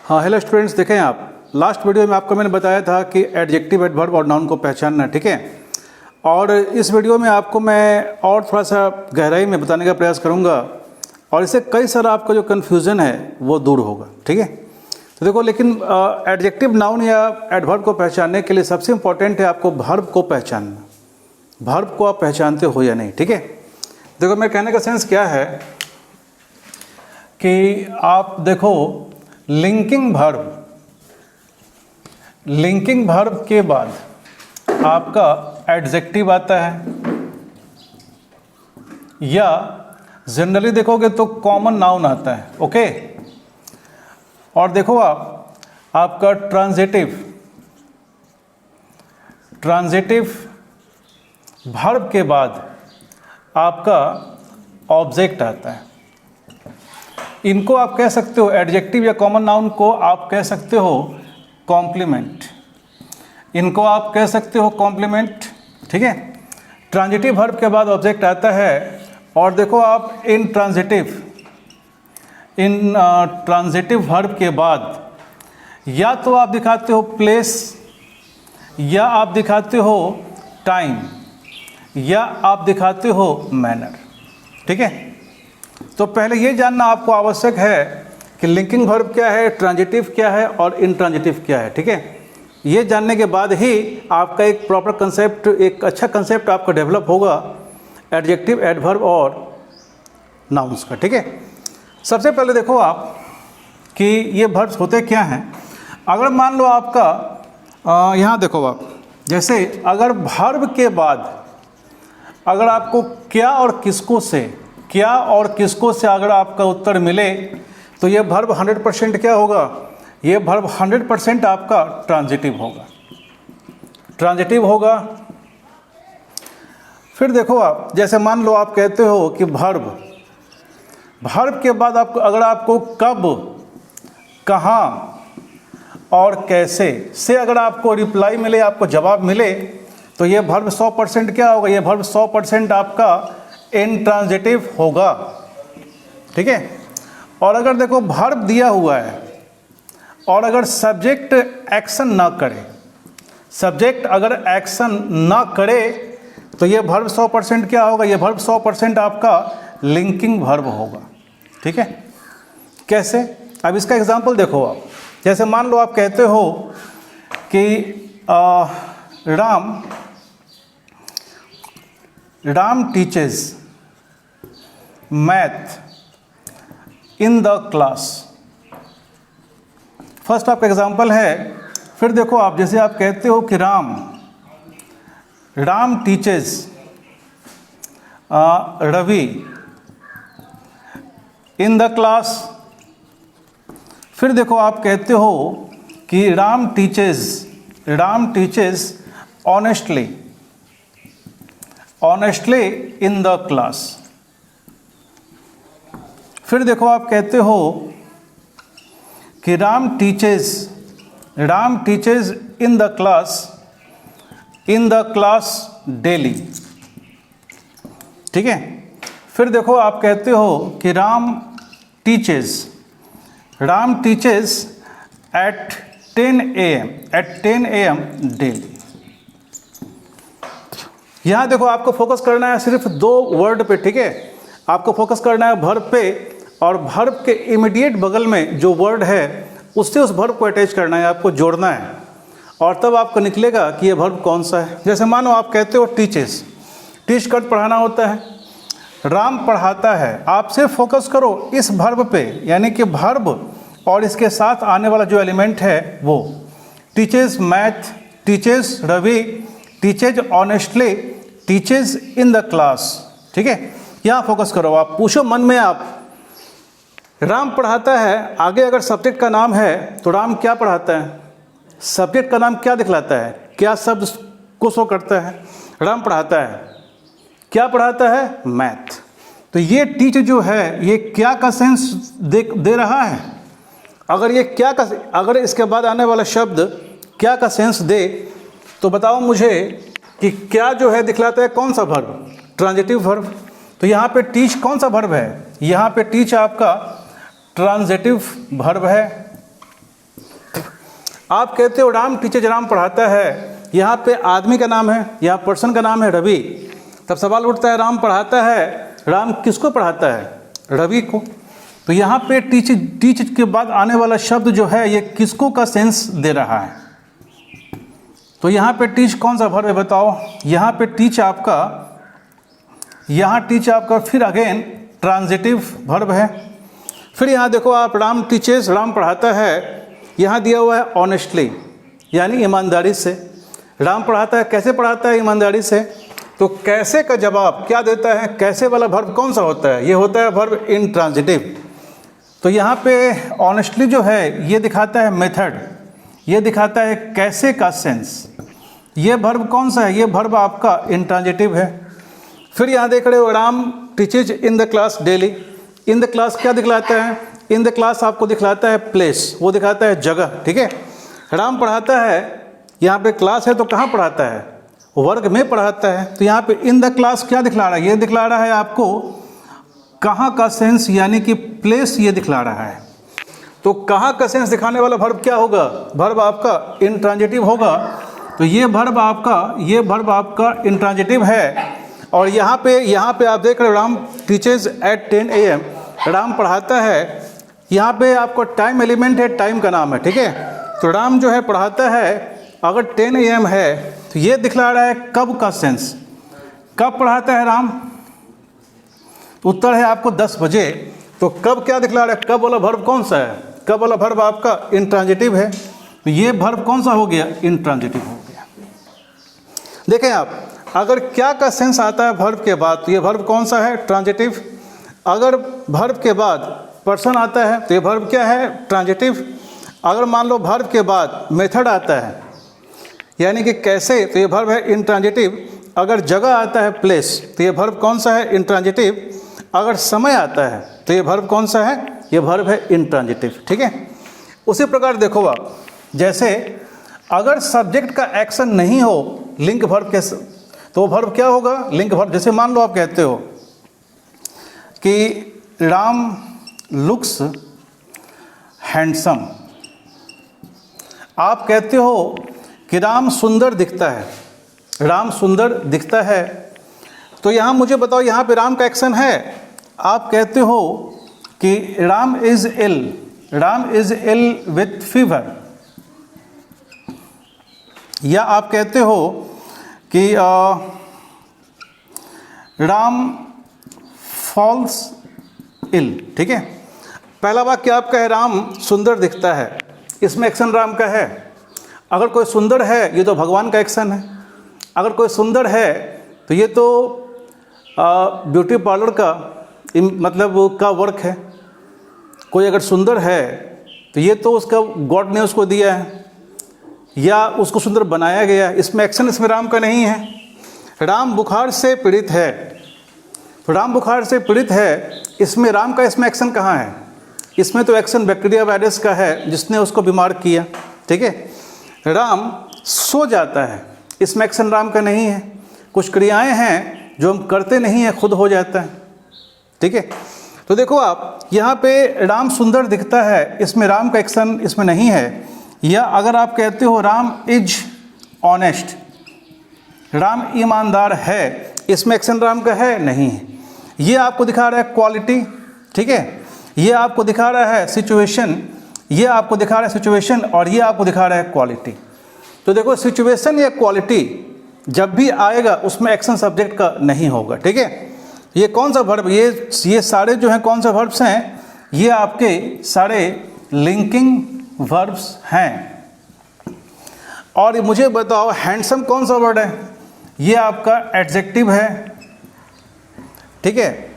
हाँ hello students, देखें आप लास्ट वीडियो में आपको मैंने बताया था कि एडजेक्टिव, एडवर्ब और नाउन को पहचानना, ठीक है। और इस वीडियो में आपको मैं और थोड़ा सा गहराई में बताने का प्रयास करूँगा और इससे कई सारा आपका जो कन्फ्यूज़न है वो दूर होगा, ठीक है। तो देखो, लेकिन एडजेक्टिव, नाउन या एडवर्ब को पहचानने के लिए सबसे इम्पॉर्टेंट है आपको वर्ब को पहचानना। वर्ब को आप पहचानते हो या नहीं, ठीक है। देखो, मेरे कहने का सेंस क्या है कि आप देखो, लिंकिंग वर्ब के बाद आपका एडजेक्टिव आता है, या जनरली देखोगे तो कॉमन नाउन आता है, ओके। और देखो आपका ट्रांजिटिव वर्ब के बाद आपका ऑब्जेक्ट आता है। इनको आप कह सकते हो, एडजेक्टिव या कॉमन नाउन को आप कह सकते हो कॉम्प्लीमेंट। इनको आप कह सकते हो कॉम्प्लीमेंट, ठीक है। ट्रांजिटिव वर्ब के बाद ऑब्जेक्ट आता है। और देखो आप इन ट्रांजिटिव वर्ब के बाद या तो आप दिखाते हो प्लेस, या आप दिखाते हो टाइम, या आप दिखाते हो मैनर, ठीक है। तो पहले ये जानना आपको आवश्यक है कि लिंकिंग वर्ब क्या है, ट्रांजिटिव क्या है और इंट्रांजिटिव क्या है, ठीक है। ये जानने के बाद ही आपका एक प्रॉपर कंसेप्ट, एक अच्छा कंसेप्ट आपका डेवलप होगा एडजेक्टिव, एडवर्ब और नाउन्स का, ठीक है। सबसे पहले देखो आप कि ये वर्ब्स होते क्या हैं। अगर मान लो आपका यहाँ देखो आप, जैसे अगर वर्ब के बाद अगर आपको क्या और किसको से अगर आपका उत्तर मिले तो ये वर्ब 100% क्या होगा, ये वर्ब 100% आपका ट्रांजिटिव होगा। फिर देखो आप, जैसे मान लो आप कहते हो कि वर्ब के बाद आपको अगर आपको कब, कहाँ और कैसे से अगर आपको रिप्लाई मिले, आपको जवाब मिले, तो ये वर्ब 100% क्या होगा, ये वर्ब 100% आपका इंट्रांजिटिव होगा, ठीक है। और अगर देखो वर्ब दिया हुआ है और अगर सब्जेक्ट एक्शन ना करे, तो ये वर्ब 100% क्या होगा, ये वर्ब 100% आपका लिंकिंग वर्ब होगा, ठीक है। कैसे? अब इसका एग्जांपल देखो आप, जैसे मान लो आप कहते हो कि Ram teaches math in the class. First आपका एग्जांपल है। फिर देखो आप, जैसे आप कहते हो कि Ram teaches Ravi in the class. फिर देखो आप कहते हो कि Ram teaches honestly in the class. फिर देखो आप कहते हो कि Ram teaches in the class daily, ठीक है। फिर देखो आप कहते हो कि Ram teaches at 10 AM daily. यहाँ देखो आपको फोकस करना है सिर्फ 2 वर्ड पे, ठीक है। आपको फोकस करना है वर्ब पे, और वर्ब के इमीडिएट बगल में जो वर्ड है उससे उस वर्ब को अटैच करना है, आपको जोड़ना है, और तब आपको निकलेगा कि ये वर्ब कौन सा है। जैसे मानो आप कहते हो टीच कर पढ़ाना होता है, राम पढ़ाता है। आप सिर्फ फोकस करो इस वर्ब पे, यानी कि वर्ब और इसके साथ आने वाला जो एलिमेंट है वो teaches math, teaches Ravi, teaches honestly, teaches in the class, ठीक है। यहाँ फोकस करो। आप पूछो मन में, आप राम पढ़ाता है, आगे अगर सब्जेक्ट का नाम है तो राम क्या पढ़ाता है, सब्जेक्ट का नाम क्या दिखलाता है, क्या शब्द को शो करता है, राम पढ़ाता है, क्या पढ़ाता है, मैथ। तो ये टीच जो है ये क्या का सेंस दे रहा है। अगर ये क्या का, अगर इसके बाद आने वाला शब्द क्या का सेंस दे, तो बताओ मुझे कि क्या जो है दिखलाता है कौन सा वर्ब, ट्रांजिटिव वर्ब। तो यहाँ पे टीच कौन सा वर्ब है, यहाँ पे टीच आपका ट्रांजिटिव वर्ब है, आप कहते हो राम टीचर्स राम पढ़ाता है, यहाँ पे आदमी का नाम है, यहाँ पर्सन का नाम है रवि। तब सवाल उठता है राम पढ़ाता है, राम किसको पढ़ाता है? रवि को। तो यहाँ पे टीच के बाद आने वाला शब्द जो है ये किसको का सेंस दे रहा है? तो यहाँ पे टीच कौन सा वर्ब है बताओ? यहाँ पे टीच आपका फिर अगेन ट्रांजिटिव वर्ब है। फिर यहाँ देखो आप, राम टीचर्स राम पढ़ाता है, यहाँ दिया हुआ है ऑनेस्टली, यानी ईमानदारी से। राम पढ़ाता है, कैसे पढ़ाता है? ईमानदारी से। तो कैसे का जवाब क्या देता है? कैसे वाला वर्ब कौन सा होता है? ये होता है वर्ब इंट्रांजिटिव। तो यहाँ पे ऑनेस्टली जो है ये दिखाता है मेथड, ये दिखाता है कैसे का सेंस। ये वर्ब कौन सा है? ये वर्ब आपका इंट्रांजिटिव है। फिर यहाँ देख रहे हो, Ram teaches in the class daily. In the class क्या दिखलाता है? इन द क्लास आपको दिखलाता है प्लेस, वो दिखाता है जगह, ठीक है। राम पढ़ाता है, यहाँ पे क्लास है तो कहाँ पढ़ाता है? वर्ग में पढ़ाता है। तो यहाँ पे इन द क्लास क्या दिखला रहा है? ये दिखला रहा है आपको कहाँ का सेंस, यानी कि प्लेस ये दिखला रहा है। तो कहाँ का सेंस दिखाने वाला वर्ब क्या होगा? वर्ब आपका इंट्रांजिटिव होगा। तो ये वर्ब आपका इंट्रांजिटिव है। और यहाँ पे आप देख रहे हो, Ram teachers at 10 AM, Ram पढ़ाता है। यहाँ पे आपको टाइम एलिमेंट है, टाइम का नाम है, ठीक है। तो राम जो है पढ़ाता है, अगर 10 AM है तो ये दिखला रहा है कब का सेंस। कब पढ़ाता है राम? उत्तर है आपको 10 बजे। तो कब क्या दिखला रहा है? कब वाला वर्ब कौन सा है? कब वाला वर्ब आपका इंट्रांजिटिव है। तो ये वर्ब कौन सा हो गया? इंट्रांजिटिव हो गया। देखें आप, अगर क्या का सेंस आता है वर्ब के बाद, तो ये वर्ब कौन सा है? ट्रांजिटिव। अगर वर्ब के बाद पर्सन आता है तो ये वर्ब क्या है? ट्रांजिटिव। अगर मान लो वर्ब के बाद मेथड आता है, यानी कि कैसे, तो ये वर्ब है इंट्रांजिटिव। अगर जगह आता है प्लेस, तो ये वर्ब कौन सा है? इंट्रांजिटिव। अगर समय आता है तो ये वर्ब कौन सा है? ये वर्ब है इंट्रांजिटिव, ठीक है। उसी प्रकार देखो आप, जैसे अगर सब्जेक्ट का एक्शन नहीं हो लिंक वर्ब के, तो वर्ब क्या होगा? Link verb. जैसे मान लो आप कहते हो कि राम लुक्स हैंडसम। आप कहते हो कि राम सुंदर दिखता है, राम सुंदर दिखता है। तो यहाँ मुझे बताओ, यहाँ पे राम का एक्शन है। आप कहते हो कि Ram is ill with fever, या आप कहते हो कि राम फॉल्स इल, ठीक है। पहला वाक्य आपका है राम सुंदर दिखता है, इसमें एक्शन राम का है। अगर कोई सुंदर है, ये तो भगवान का एक्शन है। अगर कोई सुंदर है तो ये तो ब्यूटी पार्लर का मतलब का वर्क है। कोई अगर सुंदर है तो ये तो उसका गॉड ने उसको दिया है, या उसको सुंदर बनाया गया है। इसमें एक्शन इसमें राम का नहीं है। राम बुखार से पीड़ित है, तो राम बुखार से पीड़ित है, इसमें राम का इसमें एक्शन कहाँ है? इसमें तो एक्शन बैक्टीरिया वायरस का है जिसने उसको बीमार किया, ठीक है। राम सो जाता है, इसमें एक्शन राम का नहीं है। कुछ क्रियाएं हैं जो हम करते नहीं हैं, खुद हो जाता है, ठीक है। तो देखो आप, यहाँ पे राम सुंदर दिखता है, इसमें राम का एक्शन इसमें नहीं है। या अगर आप कहते हो राम इज ऑनेस्ट, राम ईमानदार है, इसमें एक्शन राम का है नहीं है। ये आपको दिखा रहा है क्वालिटी, ठीक है। ये आपको दिखा रहा है सिचुएशन, ये आपको दिखा रहा है सिचुएशन, और ये आपको दिखा रहा है क्वालिटी। तो देखो, सिचुएशन या क्वालिटी जब भी आएगा उसमें एक्शन सब्जेक्ट का नहीं होगा, ठीक है। ये कौन सा वर्ब, ये सारे जो हैं कौन से वर्ब्स हैं? ये आपके सारे लिंकिंग वर्ब्स हैं। और मुझे बताओ, हैंडसम कौन सा वर्ड है? ये आपका एडजेक्टिव है, ठीक है।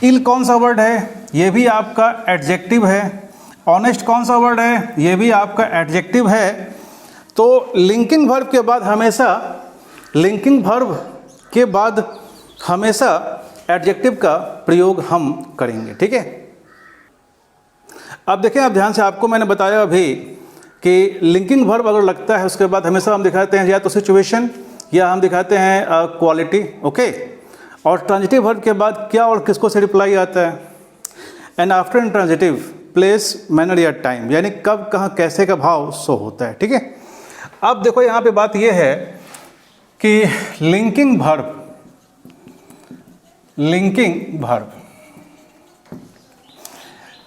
इल कौन सा वर्ड है? ये भी आपका एडजेक्टिव है। ऑनेस्ट कौन सा वर्ड है? ये भी आपका एडजेक्टिव है। तो लिंकिंग वर्ब के बाद हमेशा एडजेक्टिव का प्रयोग हम करेंगे, ठीक है। अब देखें, आप ध्यान से, आपको मैंने बताया अभी कि लिंकिंग वर्ब अगर लगता है उसके बाद हमेशा हम दिखाते हैं या तो सिचुएशन या हम दिखाते हैं क्वालिटी, ओके। और ट्रांजिटिव वर्ब के बाद क्या और किसको से रिप्लाई आता है? And after intransitive place, manner या टाइम, यानी कब, कहाँ, कैसे का भाव शो होता है। ठीक है, अब देखो यहाँ पे बात यह है कि linking verb, linking verb,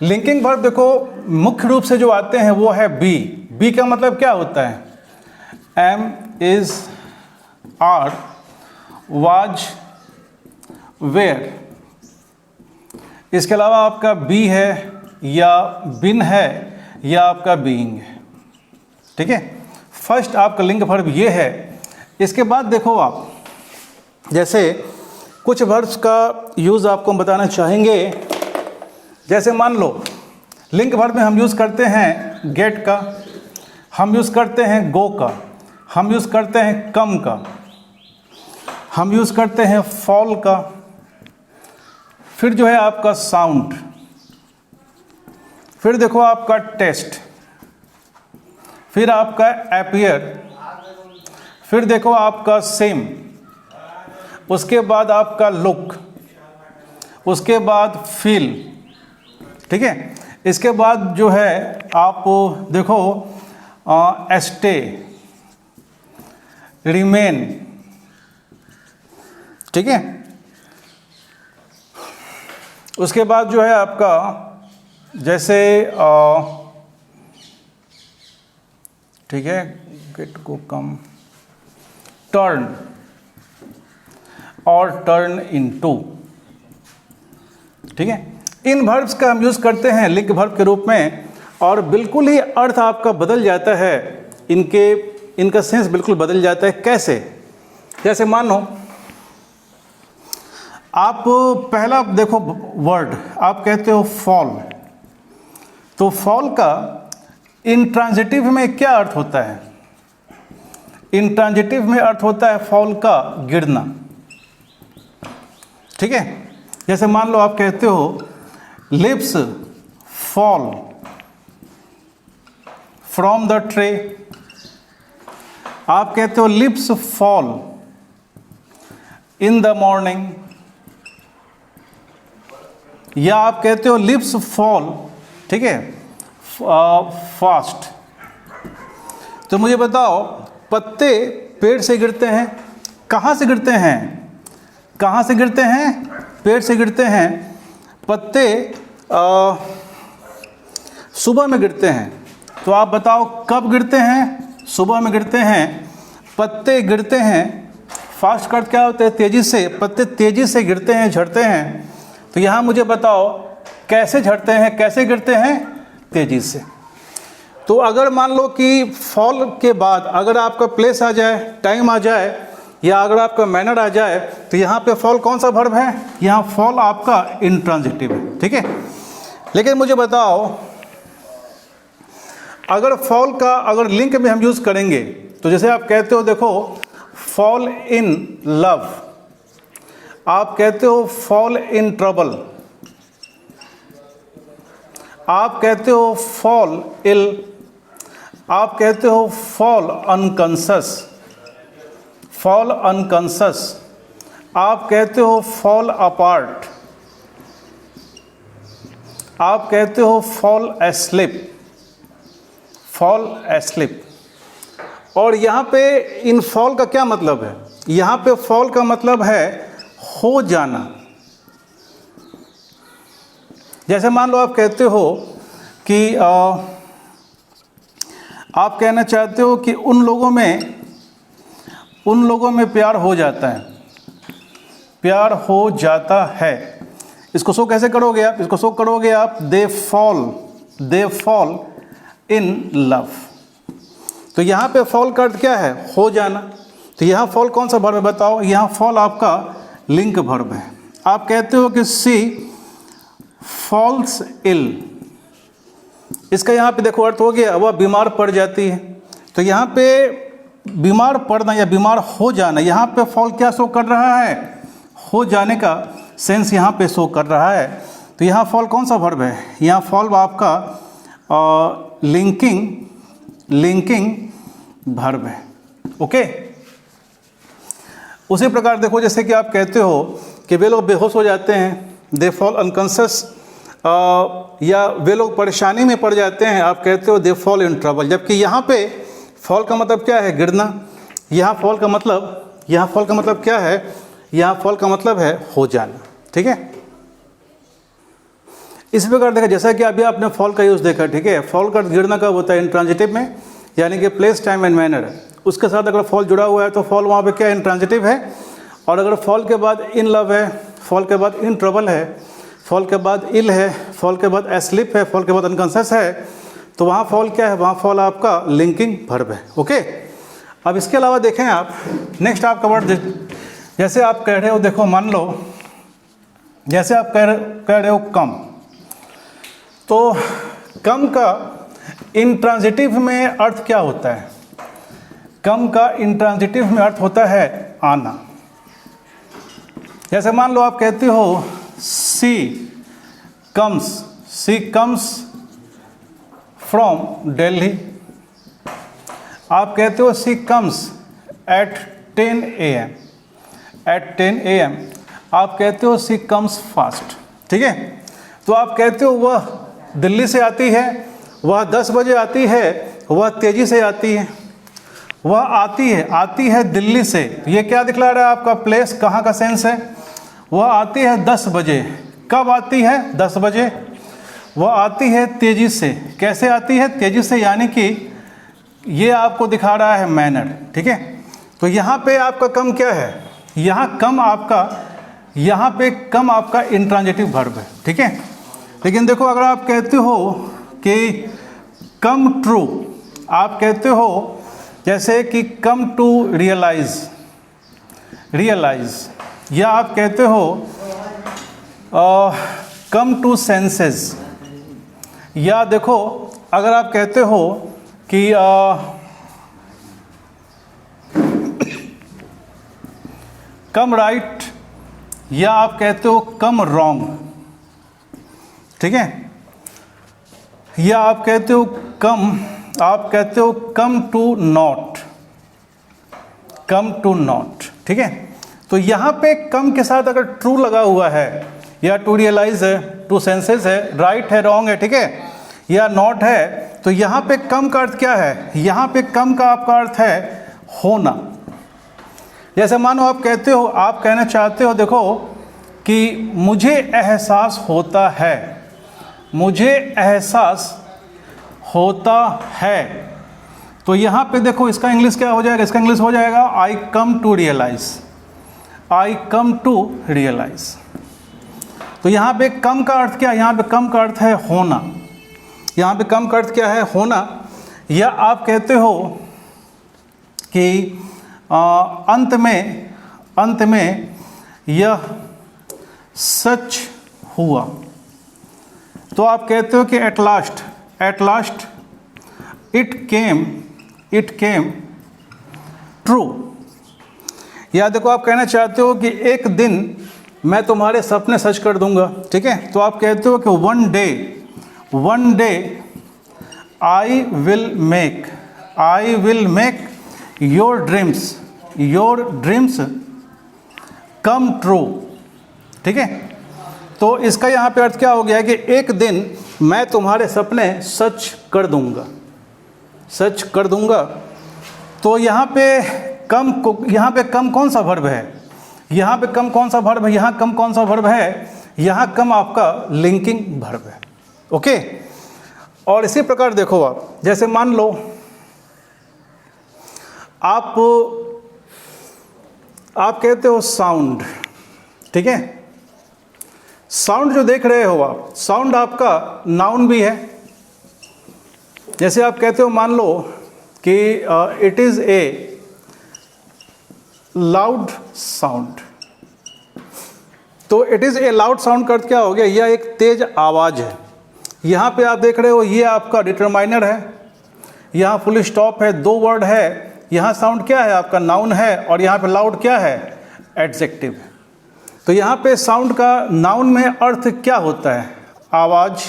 linking verb देखो मुख्य रूप से जो आते हैं वो है बी। बी का मतलब क्या होता है? Am, is, are, was, were. इसके अलावा आपका बी है या बिन है या आपका बीइंग है। ठीक है, फर्स्ट आपका लिंक वर्ब ये है। इसके बाद देखो आप, जैसे कुछ वर्ब्स का यूज़ आपको हम बताना चाहेंगे। जैसे मान लो लिंक वर्ब में हम यूज़ करते हैं गेट का, हम यूज़ करते हैं गो का, हम यूज़ करते हैं कम का, हम यूज़ करते हैं फॉल का, फिर जो है आपका साउंड, फिर देखो आपका टेस्ट, फिर आपका अपीयर, फिर देखो आपका सेम, उसके बाद आपका लुक, उसके बाद फील। ठीक है, इसके बाद जो है आप देखो स्टे, रिमेन। ठीक है, उसके बाद जो है आपका जैसे ठीक है, गेट को कम, टर्न और टर्न इनटू। ठीक है, इन वर्ब्स का हम यूज़ करते हैं लिंक वर्ब के रूप में और बिल्कुल ही अर्थ आपका बदल जाता है, इनका सेंस बिल्कुल बदल जाता है। कैसे? जैसे मान लो आप पहला देखो वर्ड आप कहते हो फॉल, तो फॉल का इंट्रांजिटिव में क्या अर्थ होता है? इंट्रांजिटिव में अर्थ होता है फॉल का गिरना। ठीक है, जैसे मान लो आप कहते हो lips fall from the tray, आप कहते हो lips fall in the morning, या आप कहते हो लिप्स फॉल, ठीक है, फास्ट। तो मुझे बताओ पत्ते पेड़ से गिरते हैं, कहाँ से गिरते हैं? कहाँ से गिरते हैं? पेड़ से गिरते हैं। पत्ते सुबह में गिरते हैं, तो आप बताओ कब गिरते हैं? सुबह में गिरते हैं। पत्ते गिरते हैं, फास्ट कट क्या होता है? तेज़ी से, पत्ते तेज़ी से गिरते हैं, झड़ते हैं। तो यहाँ मुझे बताओ कैसे झड़ते हैं, कैसे गिरते हैं? तेज़ी से। तो अगर मान लो कि फॉल के बाद अगर आपका प्लेस आ जाए, टाइम आ जाए, या अगर आपका मैनर आ जाए, तो यहाँ पे फॉल कौन सा वर्ब है? यहाँ फॉल आपका इंट्रांजिटिव है। ठीक है, लेकिन मुझे बताओ अगर फॉल का अगर लिंक में हम यूज़ करेंगे, तो जैसे आप कहते हो देखो फॉल इन लव, आप कहते हो फॉल इन ट्रबल, आप कहते हो फॉल इल, आप कहते हो फॉल अनकॉन्शियस, फॉल अनकॉन्शियस, आप कहते हो फॉल अपार्ट, आप कहते हो फॉल एस्लिप, फॉल एस्लिप। और यहाँ पे इन फॉल का क्या मतलब है? यहाँ पे फॉल का मतलब है हो जाना। जैसे मान लो आप कहते हो कि आप कहना चाहते हो कि उन लोगों में प्यार हो जाता है, प्यार हो जाता है। इसको शो कैसे करोगे आप? इसको शो करोगे आप दे फॉल इन लव। तो यहाँ पे फॉल का अर्थ क्या है? हो जाना। तो यहाँ फॉल कौन सा वर्ब है बताओ? यहाँ फॉल आपका लिंक वर्ब है। आप कहते हो कि सी फॉल्स इल, इसका यहाँ पे देखो अर्थ हो गया, वह बीमार पड़ जाती है। तो यहाँ पे बीमार पड़ना या बीमार हो जाना, यहाँ पे फॉल क्या शो कर रहा है? हो जाने का सेंस यहाँ पे शो कर रहा है। तो यहाँ फॉल कौन सा वर्ब है? यहाँ फॉल आपका लिंकिंग वर्ब है। ओके, उसी प्रकार देखो जैसे कि आप कहते हो कि वे लोग बेहोश हो जाते हैं, दे फॉल अनकॉन्शियस, या वे लोग परेशानी में पड़ जाते हैं, आप कहते हो दे फॉल इन ट्रबल। जबकि यहाँ पे फॉल का मतलब क्या है? गिरना। यहाँ फॉल का मतलब क्या है? यहाँ फॉल का मतलब है हो जाना। ठीक है, इस प्रकार देखा, जैसा कि अभी आपने फॉल का यूज़ देखा। ठीक है, फॉल का गिरना कब होता है? इंट्रांजिटिव में, यानी कि प्लेस, टाइम एंड मैनर। उसके साथ अगर फॉल जुड़ा हुआ है तो फॉल वहाँ पे क्या है? इंट्रांजिटिव है। और अगर फॉल के बाद इन लव है, फॉल के बाद इन ट्रबल है, फॉल के बाद इल है, फॉल के बाद एस्लिप है, फॉल के बाद अनकॉन्शियस है, तो वहाँ फॉल क्या है? वहाँ फॉल आपका लिंकिंग वर्ब है। ओके, अब इसके अलावा देखें आप नेक्स्ट आपका वर्ड, जैसे आप कह रहे हो, देखो मान लो जैसे आप कह रहे हो कम, तो कम का इंट्रांजिटिव में अर्थ क्या होता है? कम का इंट्रांजिटिव में अर्थ होता है आना। जैसे मान लो आप कहते हो सी कम्स फ्रॉम दिल्ली। आप कहते हो सी कम्स एट 10 AM। आप कहते हो सी कम्स फास्ट। ठीक है, तो आप कहते हो वह दिल्ली से आती है, वह 10 बजे आती है, वह तेज़ी से आती है, वह आती है दिल्ली से। ये क्या दिखला रहा है? आपका प्लेस, कहाँ का सेंस है? वह आती है 10 बजे। कब आती है? 10 बजे। वह आती है तेज़ी से। कैसे आती है? तेज़ी से, यानी कि ये आपको दिखा रहा है मैनर। ठीक है, तो यहाँ पे आपका कम क्या है? यहाँ पे कम आपका इंट्रांजिटिव वर्ब है। ठीक है, लेकिन देखो अगर आप कहते हो कि कम ट्रू, आप कहते हो जैसे कि कम टू रियलाइज, या आप कहते हो कम टू सेंसेस, या देखो अगर आप कहते हो कि कम राइट, या आप कहते हो कम रॉन्ग। ठीक है, या आप कहते हो कम टू नॉट। ठीक है, तो यहाँ पे कम के साथ अगर ट्रू लगा हुआ है, या टू रियलाइज है, टू सेंसेस है, राइट है, रॉन्ग है, ठीक है, या नॉट है, तो यहाँ पे कम का अर्थ क्या है? यहाँ पे कम का आपका अर्थ है होना। जैसे मानो आप कहते हो, आप कहना चाहते हो, देखो कि मुझे एहसास होता है, तो यहाँ पे देखो इसका इंग्लिश क्या हो जाएगा? इसका इंग्लिश हो जाएगा आई कम टू रियलाइज। तो यहाँ पे कम का अर्थ क्या? यहाँ पे कम का अर्थ है होना। यहाँ पे कम का अर्थ क्या है? होना। या आप कहते हो कि अंत में यह सच हुआ, तो आप कहते हो कि at last it came true. या देखो आप कहना चाहते हो कि एक दिन मैं तुम्हारे सपने सच कर दूंगा। ठीक है, तो आप कहते हो कि one day I will make your dreams come true. ठीक है, तो इसका यहाँ पे अर्थ क्या हो गया है कि एक दिन मैं तुम्हारे सपने सच कर दूंगा। तो यहाँ पे कम कौन सा वर्ब है? यहाँ कम कौन सा वर्ब है? यहाँ कम आपका लिंकिंग वर्ब है। ओके, और इसी प्रकार देखो आप, जैसे मान लो आप कहते हो साउंड। ठीक है, साउंड जो देख रहे हो आप, साउंड आपका नाउन भी है। जैसे आप कहते हो, मान लो कि it is a loud sound, तो it is a loud sound का अर्थ क्या हो गया? यह एक तेज आवाज़ है। यहाँ पे आप देख रहे हो, ये आपका डिटरमाइनर है, यहाँ फुल स्टॉप है, 2 वर्ड है। यहाँ साउंड क्या है? आपका नाउन है, और यहाँ पे लाउड क्या है? एडजेक्टिव है। तो यहाँ पे साउंड का नाउन में अर्थ क्या होता है? आवाज़।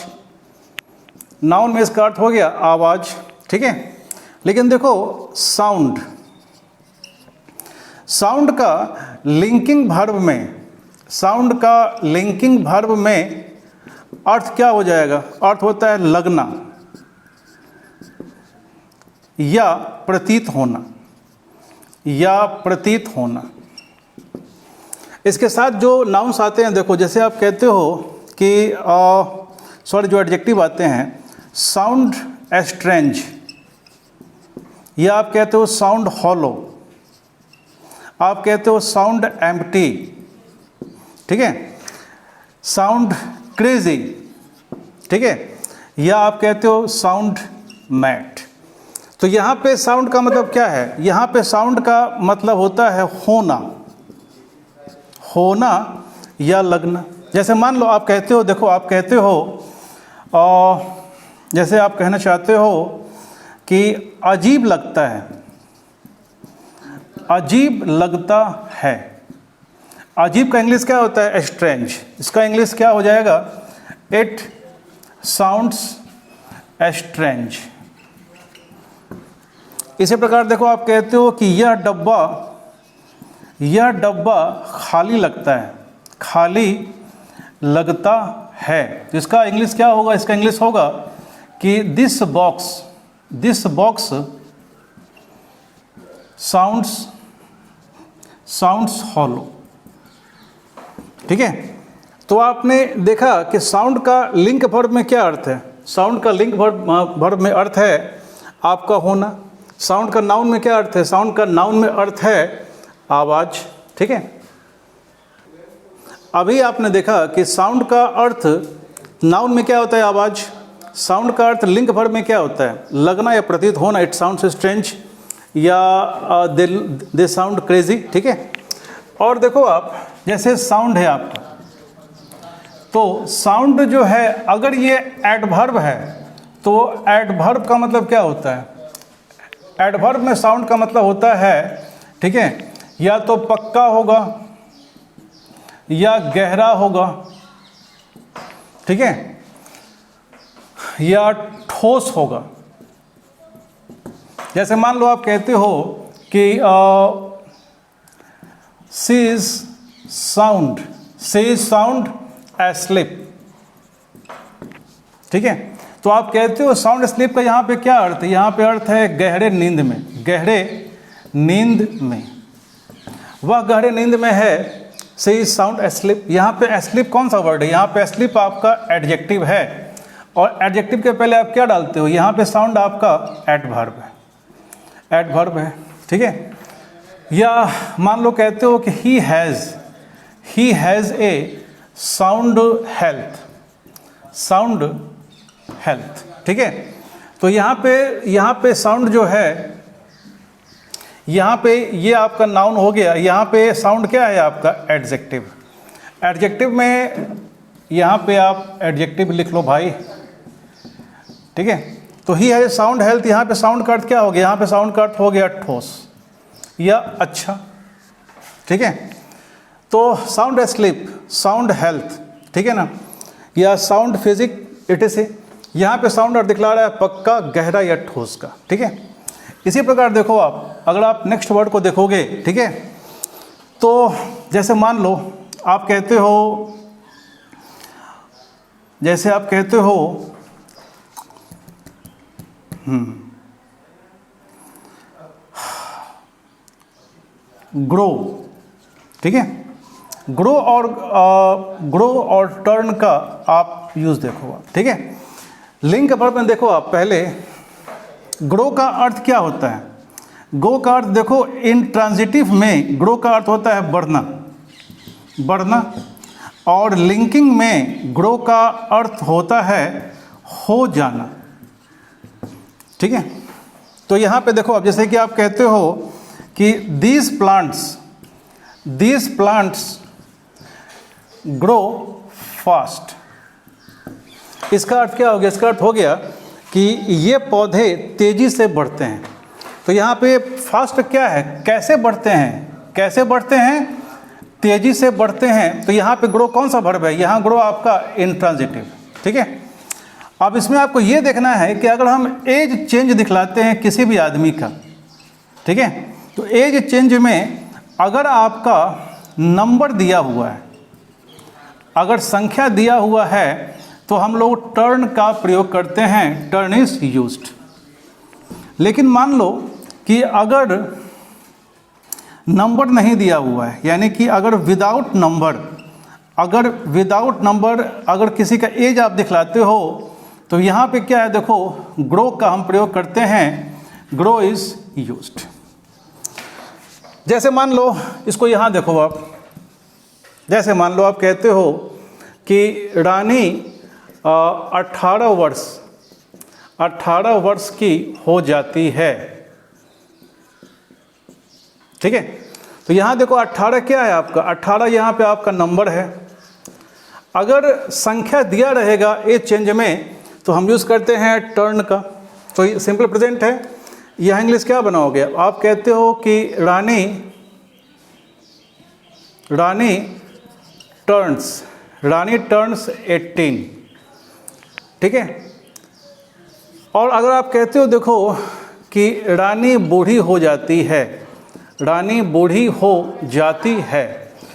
नाउन में इसका अर्थ हो गया आवाज़। ठीक है, लेकिन देखो साउंड का लिंकिंग वर्ब में अर्थ क्या हो जाएगा? अर्थ होता है लगना या प्रतीत होना, या प्रतीत होना। इसके साथ जो नाउन्स आते हैं, देखो जैसे आप कहते हो कि सॉरी जो एडजेक्टिव आते हैं, साउंड एस्ट्रेंज, या आप कहते हो साउंड हॉलो, आप कहते हो साउंड एम्प्टी, ठीक है, साउंड क्रेजी, ठीक है, या आप कहते हो साउंड मैट। तो यहाँ पे साउंड का मतलब क्या है? यहाँ पे साउंड का मतलब होता है होना, होना या लगना। जैसे मान लो आप कहते हो, देखो आप कहते हो जैसे आप कहना चाहते हो कि अजीब लगता है, अजीब लगता है। अजीब का इंग्लिश क्या होता है? स्ट्रेंज। इसका इंग्लिश क्या हो जाएगा? It sounds strange. इसी प्रकार देखो आप कहते हो कि यह डब्बा खाली लगता है, खाली लगता है। इसका इंग्लिश क्या होगा? इसका इंग्लिश होगा कि दिस बॉक्स साउंड्स हॉलो, ठीक है। तो आपने देखा कि साउंड का लिंक वर्ब में क्या अर्थ है? साउंड का लिंक वर्ब में अर्थ है आपका होना। साउंड का नाउन में क्या अर्थ है? साउंड का नाउन में अर्थ है आवाज़, ठीक है। अभी आपने देखा कि साउंड का अर्थ नाउन में क्या होता है? आवाज़। साउंड का अर्थ लिंक वर्ब में क्या होता है? लगना या प्रतीत होना, इट साउंड्स स्ट्रेंज या दे साउंड क्रेजी, ठीक है। और देखो आप, जैसे साउंड है आपका, तो साउंड जो है अगर ये एडवर्ब है तो एडवर्ब का मतलब क्या होता है? एडवर्ब में साउंड का मतलब होता है, ठीक है, या तो पक्का होगा या गहरा होगा, ठीक है, या ठोस होगा। जैसे मान लो आप कहते हो कि शी इज साउंड एस्लीप, ठीक है। तो आप कहते हो साउंड एस्लीप का यहाँ पे क्या अर्थ है? यहाँ पे अर्थ है गहरे नींद में, गहरे नींद में। वह गहरे नींद में है, शी इज साउंड एस्लीप। यहाँ पे एस्लीप कौन सा वर्ड है? यहाँ पे एस्लीप आपका एडजेक्टिव है, और एडजेक्टिव के पहले आप क्या डालते हो? यहाँ पे साउंड आपका एडवर्ब है, ठीक है। या मान लो कहते हो कि he has a sound health, ठीक है। तो यहाँ पे साउंड जो है, यहाँ पे ये आपका नाउन हो गया। यहाँ पे साउंड क्या है आपका? एडजेक्टिव में यहाँ पे आप एडजेक्टिव लिख लो भाई, ठीक है। तो ही है साउंड हेल्थ, यहाँ पे साउंड का अर्थ क्या हो गया? यहाँ पे साउंड का अर्थ हो गया ठोस या अच्छा, ठीक है। तो साउंड एस्लीप, साउंड हेल्थ, ठीक है ना, या साउंड फिजिक, इट इज। यहाँ पे साउंड अर्थ दिखला रहा है पक्का, गहरा या ठोस का, ठीक है। इसी प्रकार देखो आप, अगर आप नेक्स्ट वर्ड को देखोगे, ठीक है, तो जैसे मान लो आप कहते हो, जैसे आप कहते हो ग्रो, ठीक है। ग्रो और टर्न का आप यूज़ देखो आप, ठीक है। लिंक वर्ब में देखो आप, पहले ग्रो का अर्थ क्या होता है? ग्रो का अर्थ देखो, इंट्रांजिटिव में ग्रो का अर्थ होता है बढ़ना, और लिंकिंग में ग्रो का अर्थ होता है हो जाना, ठीक है। तो यहाँ पे देखो आप, जैसे कि आप कहते हो कि दीज प्लांट्स ग्रो फास्ट। इसका अर्थ क्या हो गया? इसका अर्थ हो गया कि ये पौधे तेजी से बढ़ते हैं। तो यहाँ पे फास्ट क्या है? कैसे बढ़ते हैं? तेजी से बढ़ते हैं। तो यहाँ पे ग्रो कौन सा वर्ब है? यहाँ ग्रो आपका इंट्रांजिटिव, ठीक है। अब इसमें आपको ये देखना है कि अगर हम एज चेंज दिखलाते हैं किसी भी आदमी का, ठीक है, तो एज चेंज में अगर आपका नंबर दिया हुआ है, अगर संख्या दिया हुआ है, तो हम लोग टर्न का प्रयोग करते हैं, टर्न इज यूज्ड। लेकिन मान लो कि अगर नंबर नहीं दिया हुआ है, यानी कि अगर विदाउट नंबर अगर किसी का एज आप दिखलाते हो, तो यहाँ पे क्या है, देखो ग्रो का हम प्रयोग करते हैं, ग्रो इज यूज्ड। जैसे मान लो इसको यहाँ देखो आप, जैसे मान लो आप कहते हो कि रानी 18 वर्ष की हो जाती है, ठीक है। तो यहाँ देखो 18 क्या है आपका, 18 यहाँ पे आपका नंबर है। अगर संख्या दिया रहेगा एज चेंज में तो हम यूज़ करते हैं टर्न का, तो ये सिंपल प्रेजेंट है। यहाँ इंग्लिश क्या बनाओगे, आप कहते हो कि रानी टर्न्स 18, ठीक है। और अगर आप कहते हो देखो कि रानी बूढ़ी हो जाती है,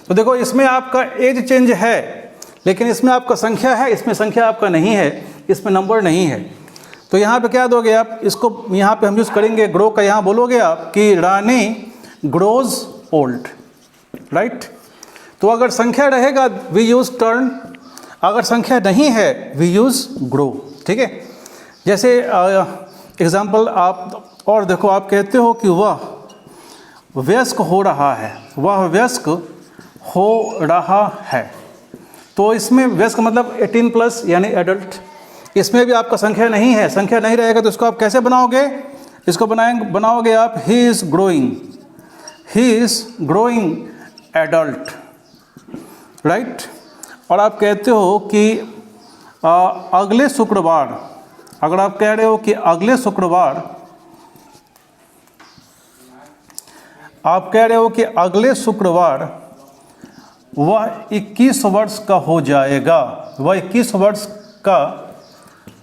तो देखो इसमें आपका एज चेंज है, लेकिन इसमें आपका संख्या है, इसमें संख्या आपका नहीं है, इसमें नंबर नहीं है। तो यहाँ पे क्या दोगे आप, इसको यहाँ पे हम यूज़ करेंगे ग्रो का, यहाँ बोलोगे आप कि रानी ग्रोज ओल्ड, राइट। तो अगर संख्या रहेगा वी यूज़ टर्न, अगर संख्या नहीं है वी यूज़ ग्रो, ठीक है। जैसे एग्जाम्पल आप और देखो, आप कहते हो कि वह वयस्क हो रहा है, तो इसमें वयस्क मतलब 18+ यानी एडल्ट। इसमें भी आपका संख्या नहीं है, संख्या नहीं रहेगा तो इसको आप कैसे बनाओगे, इसको बनाओगे आप he is growing adult, right. और आप कहते हो कि अगले शुक्रवार, अगर आप कह रहे हो कि अगले शुक्रवार, आप कह रहे हो कि अगले शुक्रवार वह 21 वर्ष का हो जाएगा, वह 21 वर्ष का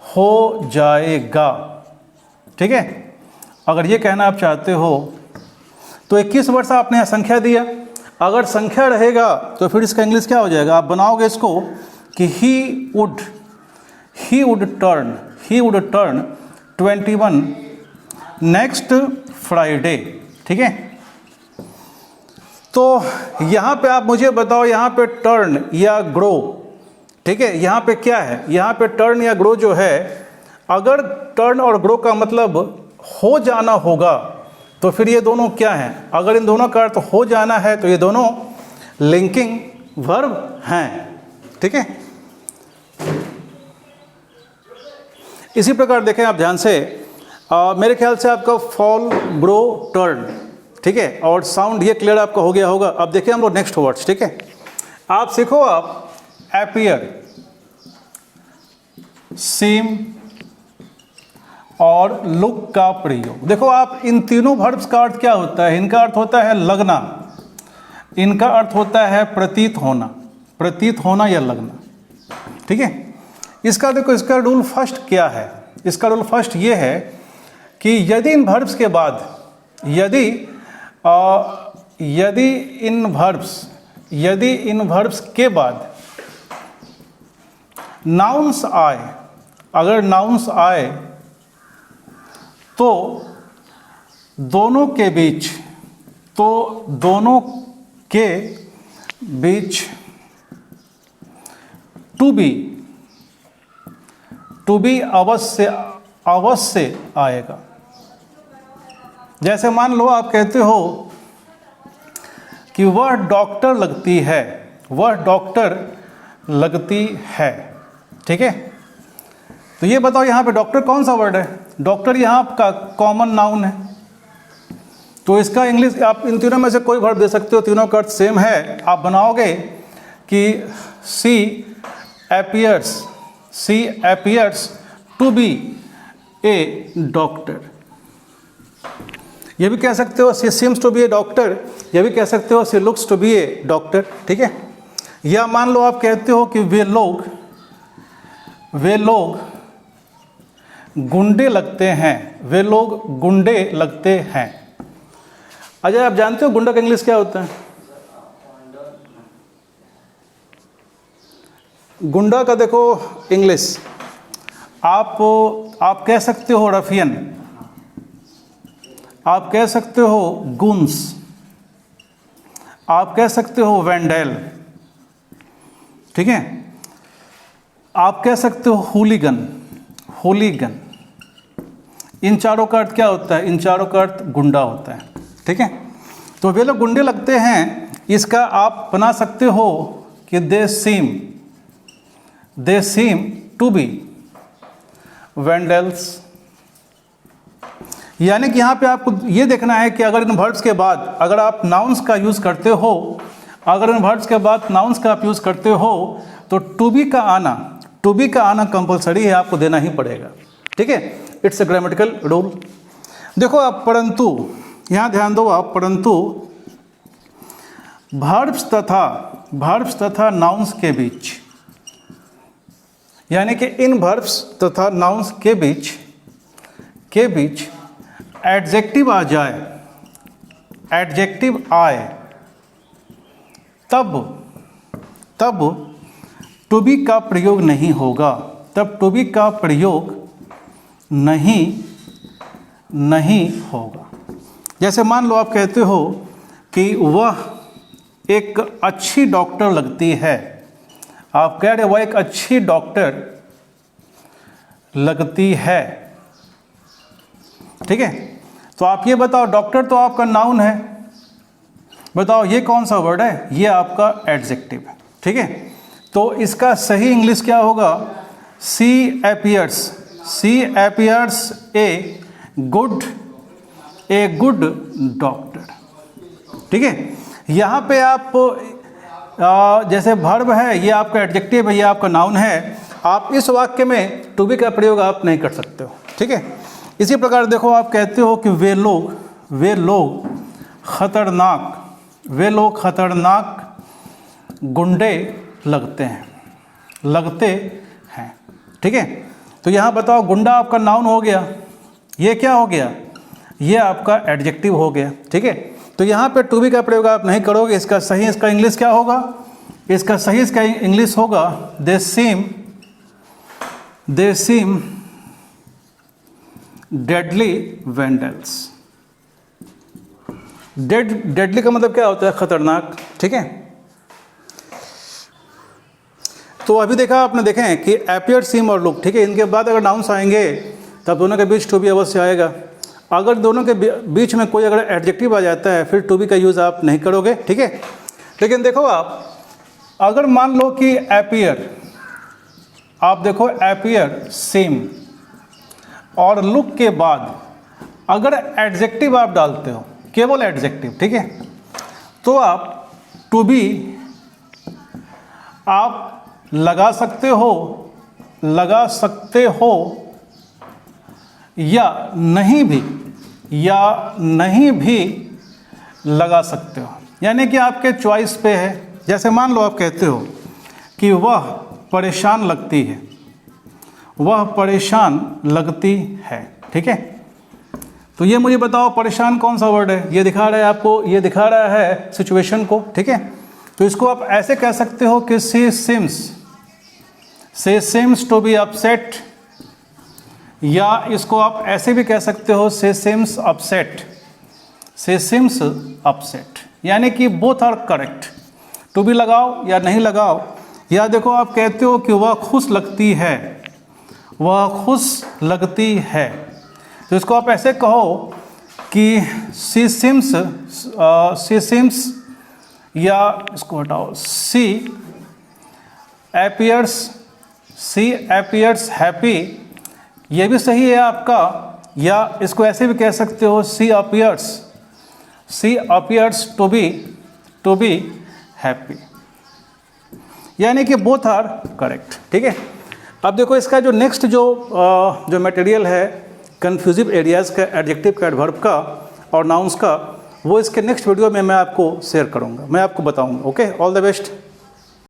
हो जाएगा, ठीक है। अगर ये कहना आप चाहते हो तो 21 वर्ष आपने यहाँ संख्या दिया, अगर संख्या रहेगा तो फिर इसका इंग्लिश क्या हो जाएगा, आप बनाओगे इसको कि he would turn 21 next Friday, ठीक है। तो यहाँ पे आप मुझे बताओ, यहाँ पे टर्न या ग्रो, ठीक है, यहाँ पे क्या है, यहाँ पे टर्न या ग्रो जो है, अगर टर्न और ग्रो का मतलब हो जाना होगा तो फिर ये दोनों क्या हैं, अगर इन दोनों का अर्थ हो जाना है तो ये दोनों लिंकिंग वर्ब हैं, ठीक है। इसी प्रकार देखें आप ध्यान से, मेरे ख्याल से आपका फॉल, ग्रो, टर्न, ठीक है, और साउंड ये क्लियर आपका हो गया होगा। अब देखिए हम लोग नेक्स्ट वर्ड्स, ठीक है। आप सीखो आप अपीयर, सीम और लुक का प्रयोग। देखो आप इन तीनों वर्ब्स का अर्थ क्या होता है, इनका अर्थ होता है लगना, इनका अर्थ होता है प्रतीत होना या लगना, ठीक है। इसका देखो, इसका रूल फर्स्ट क्या है, इसका रूल फर्स्ट ये है कि यदि इन वर्ब्स के बाद, यदि इन वर्ब्स के बाद नाउन्स आए, अगर नाउन्स आए तो दोनों के बीच टू बी अवश्य आएगा। जैसे मान लो आप कहते हो कि वह डॉक्टर लगती है, ठीक है। तो ये बताओ यहाँ पे डॉक्टर कौन सा वर्ड है, डॉक्टर यहाँ आपका कॉमन नाउन है, तो इसका इंग्लिश आप इन तीनों में से कोई वर्ब दे सकते हो, तीनों का अर्थ सेम है। आप बनाओगे कि she appears to be a doctor, ये भी कह सकते हो she seems to be a doctor, ये भी कह सकते हो she looks to be a doctor, ठीक है। या मान लो आप कहते हो कि वे लोग गुंडे लगते हैं, अजय आप जानते हो गुंडा का इंग्लिश क्या होता है, गुंडा का देखो इंग्लिश, आप कह सकते हो रफियन, आप कह सकते हो गुन्स, आप कह सकते हो वैंडल, ठीक है। आप कह सकते हो हुलीगन, होलीगन। इन चारों का अर्थ क्या होता है? इन चारों का अर्थ गुंडा होता है, ठीक है। तो वे लोग गुंडे लगते हैं, इसका आप बना सकते हो कि दे सीम टू बी वैंडल्स। यानी कि यहाँ पे आपको ये देखना है कि अगर इन वर्ड्स के बाद अगर आप नाउन्स का यूज़ करते हो, अगर इन वर्ड्स के बाद नाउन्स का आप यूज़ करते हो तो टू बी का आना कंपलसरी है, आपको देना ही पड़ेगा, ठीक है। It's a grammatical rule. देखो आप परंतु, यहाँ ध्यान दो आप, परंतु वर्ब्स तथा नाउन्स के बीच, यानी कि इन वर्ब्स तथा नाउन्स के बीच एडजेक्टिव आ जाए, एडजेक्टिव आए, तब टू बी का प्रयोग नहीं होगा, तब टू बी का प्रयोग नहीं होगा। जैसे मान लो आप कहते हो कि वह एक अच्छी डॉक्टर लगती है, आप कह रहे वह एक अच्छी डॉक्टर लगती है, ठीक है। तो आप ये बताओ, डॉक्टर तो आपका नाउन है, बताओ ये कौन सा वर्ड है? ये आपका एडजेक्टिव है, ठीक है। तो इसका सही इंग्लिश क्या होगा? सी अपीयर्स ए गुड डॉक्टर, ठीक है। यहाँ पे आप जैसे वर्ब है, ये आपका एडजेक्टिव है, ये आपका नाउन है, आप इस वाक्य में टू बी का प्रयोग आप नहीं कर सकते हो, ठीक है। इसी प्रकार देखो आप कहते हो कि वे लोग खतरनाक गुंडे लगते हैं, ठीक है। तो यहाँ बताओ, गुंडा आपका नाउन हो गया, ये क्या हो गया? ये आपका एडजेक्टिव हो गया, ठीक है। तो यहाँ पे टू बी का प्रयोग आप नहीं करोगे। इसका सही इसका इंग्लिश क्या होगा? इसका सही इसका इंग्लिश होगा दे सीम डेडली वैंडल्स। डेडली का मतलब क्या होता है? खतरनाक, ठीक है। तो अभी देखा आपने, देखें कि अपीयर, सीम और लुक, ठीक है। इनके बाद अगर नाउन्स आएंगे तब दोनों के बीच टू बी अवश्य आएगा। अगर दोनों के बीच में कोई अगर एडजेक्टिव आ जाता है फिर टू बी का यूज़ आप नहीं करोगे, ठीक है। लेकिन देखो आप, अगर मान लो कि अपीयर, आप देखो अपीयर, सीम और लुक के बाद अगर एडजेक्टिव आप डालते हो, केवल एडजेक्टिव, ठीक है, तो आप टू बी आप लगा सकते हो या नहीं भी लगा सकते हो, यानी कि आपके चॉइस पे है। जैसे मान लो आप कहते हो कि वह परेशान लगती है, ठीक है। तो ये मुझे बताओ परेशान कौन सा वर्ड है? ये दिखा रहा है आपको, ये दिखा रहा है सिचुएशन को, ठीक है। तो इसको आप ऐसे कह सकते हो कि she seems to be upset, या इसको आप ऐसे भी कह सकते हो she seems upset, यानी कि both are correct. To be लगाओ या नहीं लगाओ। या देखो आप कहते हो कि वह खुश लगती है, तो इसको आप ऐसे कहो कि she seems, या इसको हटाओ, she appears happy, ये भी सही है आपका। या इसको ऐसे भी कह सकते हो she appears to be happy, यानी कि बोथ आर करेक्ट, ठीक है। अब देखो इसका जो नेक्स्ट जो मटेरियल है कन्फ्यूजिव एरियाज़ का, एडजेक्टिव का, एडवर्ब का और नाउन्स का, वो इसके नेक्स्ट वीडियो में मैं आपको शेयर करूँगा, मैं आपको बताऊँगा। Okay, all the best.